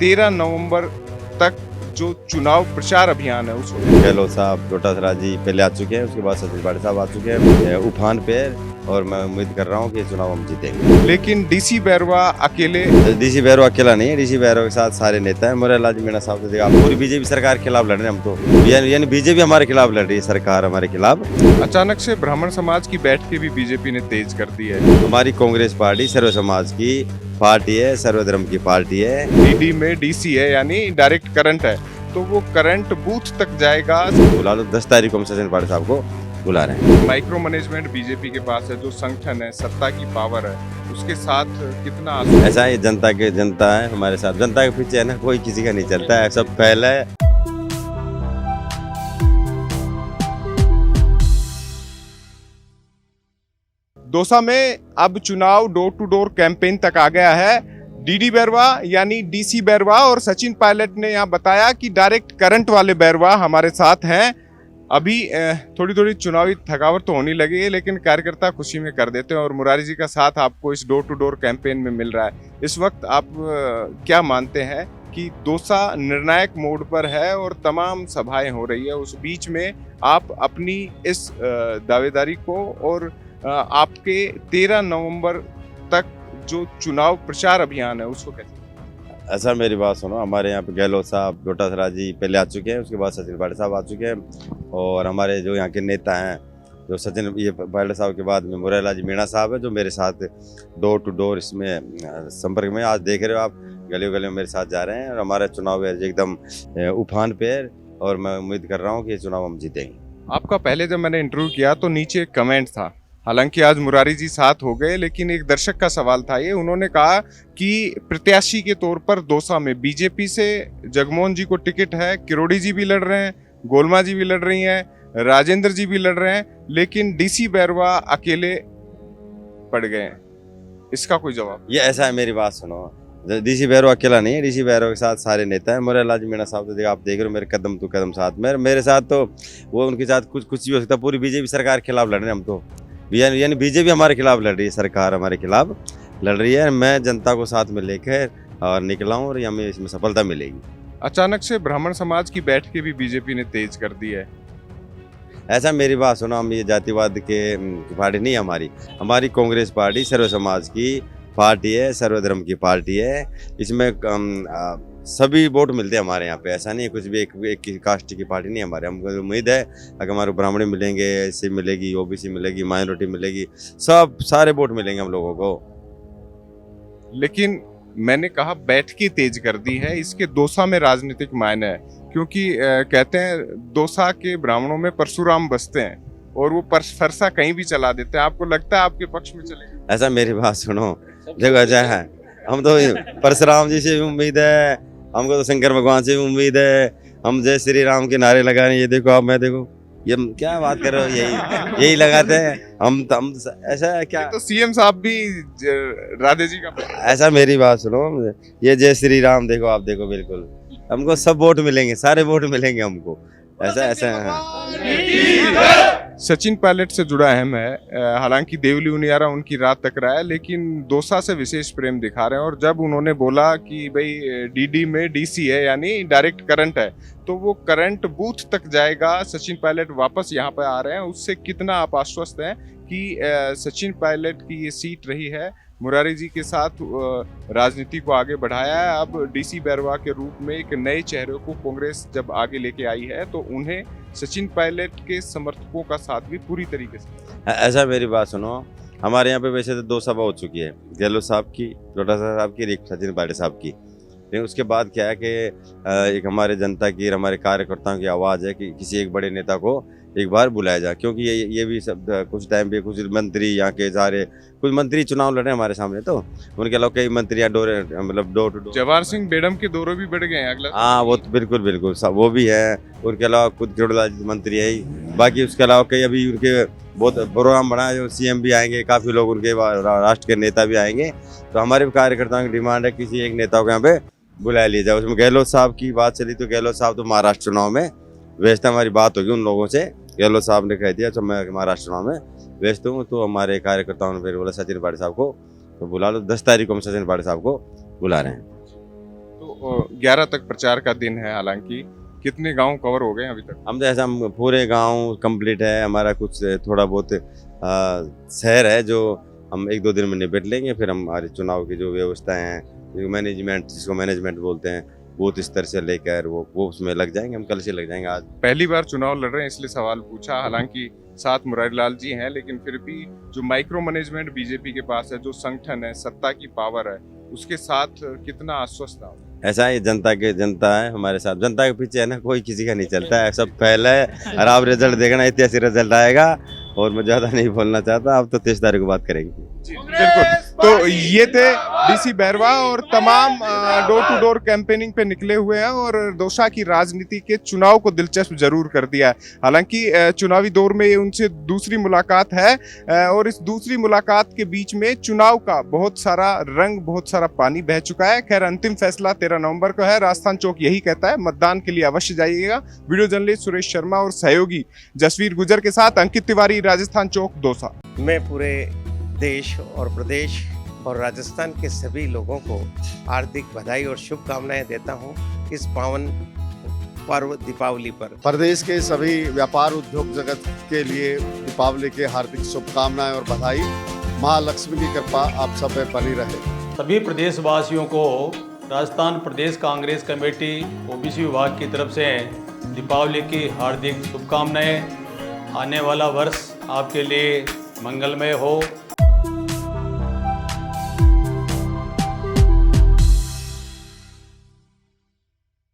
13 नवंबर तक जो चुनाव प्रचार अभियान है उसको गहलोत साहब डोटासरा जी पहले आ चुके हैं, उसके बाद सचिन पायलट साहब आ चुके हैं उफान पे। और मैं उम्मीद कर रहा हूँ कि चुनाव हम जीतेंगे। लेकिन डीसी बैरवा अकेले डीसी बैरो अकेला नहीं है, डीसी बैरो के साथ सारे नेता हैं। मुरारी मीणा साहब तो देखा, पूरी बीजेपी सरकार के खिलाफ लड़ रहे हैं हम तो, यानी बीजेपी हमारे खिलाफ लड़ रही है, सरकार हमारे खिलाफ। अचानक से ब्राह्मण समाज की बैठकें भी बीजेपी ने तेज कर दी है। हमारी कांग्रेस पार्टी सर्व समाज की पार्टी है, सर्वधर्म की पार्टी है। डीडी में डीसी है यानी डायरेक्ट करंट है, तो वो करंट बूथ तक जाएगा। बुला लो, 10 तारीख को हम सचिन पायलट साहब को बुला रहे हैं। माइक्रो मैनेजमेंट बीजेपी के पास है, जो संगठन है, सत्ता की पावर है, उसके साथ कितना ऐसा ही जनता है हमारे साथ, जनता के पीछे है ना, कोई किसी का नहीं चलता है, सब पहले। दौसा में अब चुनाव डोर टू डोर कैंपेन तक आ गया है। डीडी बैरवा यानी डीसी बैरवा और सचिन पायलट ने यहाँ बताया कि डायरेक्ट करंट वाले बैरवा हमारे साथ हैं। अभी थोड़ी थोड़ी चुनावी थकावट तो होने लगी है, लेकिन कार्यकर्ता खुशी में कर देते हैं और मुरारी जी का साथ आपको इस डोर टू डोर कैंपेन में मिल रहा है। इस वक्त आप क्या मानते हैं कि दौसा निर्णायक मोड पर है और तमाम सभाएं हो रही है, उस बीच में आप अपनी इस दावेदारी को और आपके 13 नवंबर तक जो चुनाव प्रचार अभियान है उसको कैसे? ऐसा मेरी बात सुनो, हमारे यहाँ पे गहलोत साहब डोटासरा जी पहले आ चुके हैं, उसके बाद सचिन पायलट साहब आ चुके हैं। और हमारे जो यहाँ के नेता हैं, जो सचिन पायलट साहब के बाद में मुरारी मीणा साहब है, जो मेरे साथ डोर टू डोर इसमें संपर्क में, आज देख रहे हो आप, गली गली में मेरे साथ जा रहे हैं। और हमारा चुनाव एकदम उफान पे है और मैं उम्मीद कर रहा हूँ कि ये चुनाव हम जीतेंगे। आपका पहले जब मैंने इंटरव्यू किया तो नीचे एक कमेंट था, हालांकि आज मुरारी जी साथ हो गए, लेकिन एक दर्शक का सवाल था ये, उन्होंने कहा कि प्रत्याशी के तौर पर दौसा में बीजेपी से जगमोहन जी को टिकट है, किरोड़ी जी भी लड़ रहे हैं, गोलमा जी भी लड़ रही हैं, राजेंद्र जी भी लड़ रहे हैं, लेकिन डीसी बैरवा अकेले पड़ गए हैं। इसका कोई जवाब? ये ऐसा है, मेरी बात सुनो, डीसी बैरो अकेला नहीं है, डीसी बैरो के साथ सारे नेता हैं। मुरारी मीणा साहब तो देखा, आप देख रहे हो, मेरे कदम तो कदम साथ मेरे साथ, तो वो उनके साथ कुछ भी हो सकता है। पूरी बीजेपी सरकार के खिलाफ लड़ रहे हैं हम तो, यानी बीजेपी हमारे खिलाफ लड़ रही है, सरकार हमारे खिलाफ लड़ रही है। मैं जनता को साथ में लेकर और निकला हूँ और हमें इसमें सफलता मिलेगी। अचानक से ब्राह्मण समाज की बैठकें भी बीजेपी ने तेज कर दी है। ऐसा मेरी बात सुनो, हम ये जातिवाद के पार्टी नहीं है हमारी कांग्रेस पार्टी सर्व समाज की पार्टी है, सर्वधर्म की पार्टी है। इसमें सभी वोट मिलते हैं हमारे यहाँ पे, ऐसा नहीं है कुछ भी एक कास्ट की पार्टी नहीं है हमारे। हमको उम्मीद है अगर हमारे ब्राह्मण मिलेंगे, एससी मिलेगी, ओबीसी मिलेगी, माइनॉरिटी मिलेगी, सब सारे वोट मिलेंगे हम लोगों को। लेकिन मैंने कहा बैठकें तेज कर दी है, इसके दौसा में राजनीतिक मायने है, क्योंकि कहते हैं दौसा के ब्राह्मणों में परशुराम बसते हैं और वो फरसा कहीं भी चला देते हैं। आपको लगता है आपके पक्ष में चलेगा? ऐसा मेरी बात सुनो, देखो ऐसा है, हम तो परशुराम जी से भी उम्मीद है, हमको तो शंकर भगवान से भी उम्मीद है। हम जय श्री राम के नारे लगा रहे हैं, ये देखो आप, मैं देखो, ये क्या बात कर रहे हो, यही लगाते हैं हम ऐसा है क्या? तो सीएम साहब भी राधे जी का। ऐसा मेरी बात सुनो, ये जय श्री राम देखो आप, देखो बिल्कुल हमको सब वोट मिलेंगे, सारे वोट मिलेंगे हमको, ऐसा है। सचिन पायलट से जुड़ा है मैं, हालांकि देवली उनियारा उनकी रात टकरा है, लेकिन दौसा से विशेष प्रेम दिखा रहे हैं। और जब उन्होंने बोला कि भाई डीडी में डीसी है यानी डायरेक्ट करंट है, तो वो करंट बूथ तक जाएगा। सचिन पायलट वापस यहाँ पे आ रहे हैं, उससे कितना आप आश्वस्त हैं कि सचिन पायलट की ये सीट रही है, मुरारी जी के साथ राजनीति को आगे बढ़ाया है। अब डीसी बैरवा के रूप में एक नए चेहरे को कांग्रेस जब आगे लेके आई है, तो उन्हें सचिन पायलट के समर्थकों का साथ भी पूरी तरीके से। ऐसा मेरी बात सुनो, हमारे यहाँ पे वैसे तो 2 सभा हो चुकी है, गहलोत साहब की, डोटासरा साहब की, एक सचिन पायलट साहब की। लेकिन उसके बाद क्या है कि एक हमारे जनता की, हमारे कार्यकर्ताओं की आवाज़ है कि किसी एक बड़े नेता को एक बार बुलाया जाए, क्योंकि ये भी सब कुछ टाइम पे कुछ मंत्री यहाँ के सारे कुछ मंत्री चुनाव लड़े हमारे सामने, तो उनके अलावा कई मंत्री मतलब door to door. Jawahar Singh Bedam के दौरे भी बढ़ गए हैं अगला। हाँ, वो तो बिल्कुल सब वो भी है। उनके अलावा खुद किरोड़ा मंत्री है ही, बाकी उसके अलावा कई अभी उनके बहुत प्रोग्राम बना है, जो सीएम भी आएंगे, काफ़ी लोग उनके राष्ट्र के नेता भी आएंगे। तो हमारे कार्यकर्ताओं की डिमांड है किसी एक नेता को यहाँ पे बुला लिया जाए। उसमें गहलोत साहब की बात चली, तो गहलोत साहब तो महाराष्ट्र चुनाव में व्यस्त, हमारी बात होगी उन लोगों से। गहलोत साहब ने कह दिया तो मैं महाराष्ट्र चुनाव में व्यस्त हूँ, तो हमारे कार्यकर्ताओं ने फिर बोला सचिन पायलट साहब को तो बुला लो, 10 तारीख को हम सचिन पायलट साहब को बुला रहे हैं। तो 11 तक प्रचार का दिन है, हालांकि कितने गांव कवर हो गए हैं अभी तक? हम तो ऐसा हम पूरे गांव कंप्लीट है, हमारा कुछ थोड़ा बहुत शहर है जो हम 1-2 दिन में निपट लेंगे। फिर हमारे चुनाव की जो व्यवस्थाएं हैं, जो मैनेजमेंट, जिसको मैनेजमेंट बोलते हैं, बूथ स्तर से लेकर वो उसमें लग जाएंगे। हम कल से लग जाएंगे। आज पहली बार चुनाव लड़ रहे हैं इसलिए सवाल पूछा, हालांकि साथ मुरारी लाल जी हैं, लेकिन फिर भी जो माइक्रो मैनेजमेंट बीजेपी के पास है, जो संगठन है, सत्ता की पावर है, उसके साथ कितना आश्वस्त आप? ऐसा ही जनता है हमारे साथ। जनता के पीछे है ना, कोई किसी का नहीं चलता है, सब पहले है। और आप रिजल्ट देखना, ऐतिहासिक रिजल्ट आएगा। और मैं ज्यादा नहीं बोलना चाहता, अब तो 23 तारीख को बात करेंगे। जी बिल्कुल। तो ये थे डीसी बैरवा और तमाम डोर टू डोर कैंपेनिंग पे निकले हुए हैं और दौसा की राजनीति के चुनाव को दिलचस्प जरूर कर दिया है। हालांकि चुनावी दौर में ये उनसे दूसरी मुलाकात है और इस दूसरी मुलाकात के बीच में चुनाव का बहुत सारा रंग, बहुत सारा पानी बह चुका है। खैर, अंतिम फैसला 13 नवंबर को है। राजस्थान चौक यही कहता है, मतदान के लिए अवश्य जाइएगा। वीडियो जर्नलिस्ट सुरेश शर्मा और सहयोगी जसवीर गुजर के साथ अंकित तिवारी, राजस्थान चौक, दौसा। मैं पूरे देश और प्रदेश और राजस्थान के सभी लोगों को हार्दिक बधाई और शुभकामनाएं देता हूं इस पावन पर्व दीपावली पर। प्रदेश के सभी व्यापार उद्योग जगत के लिए दीपावली के हार्दिक शुभकामनाएं और बधाई। महालक्ष्मी की कृपा आप सब पे बनी रहे। सभी प्रदेशवासियों को राजस्थान प्रदेश कांग्रेस कमेटी ओबीसी विभाग की तरफ से दीपावली की हार्दिक शुभकामनाएं। आने वाला वर्ष आपके लिए मंगलमय हो।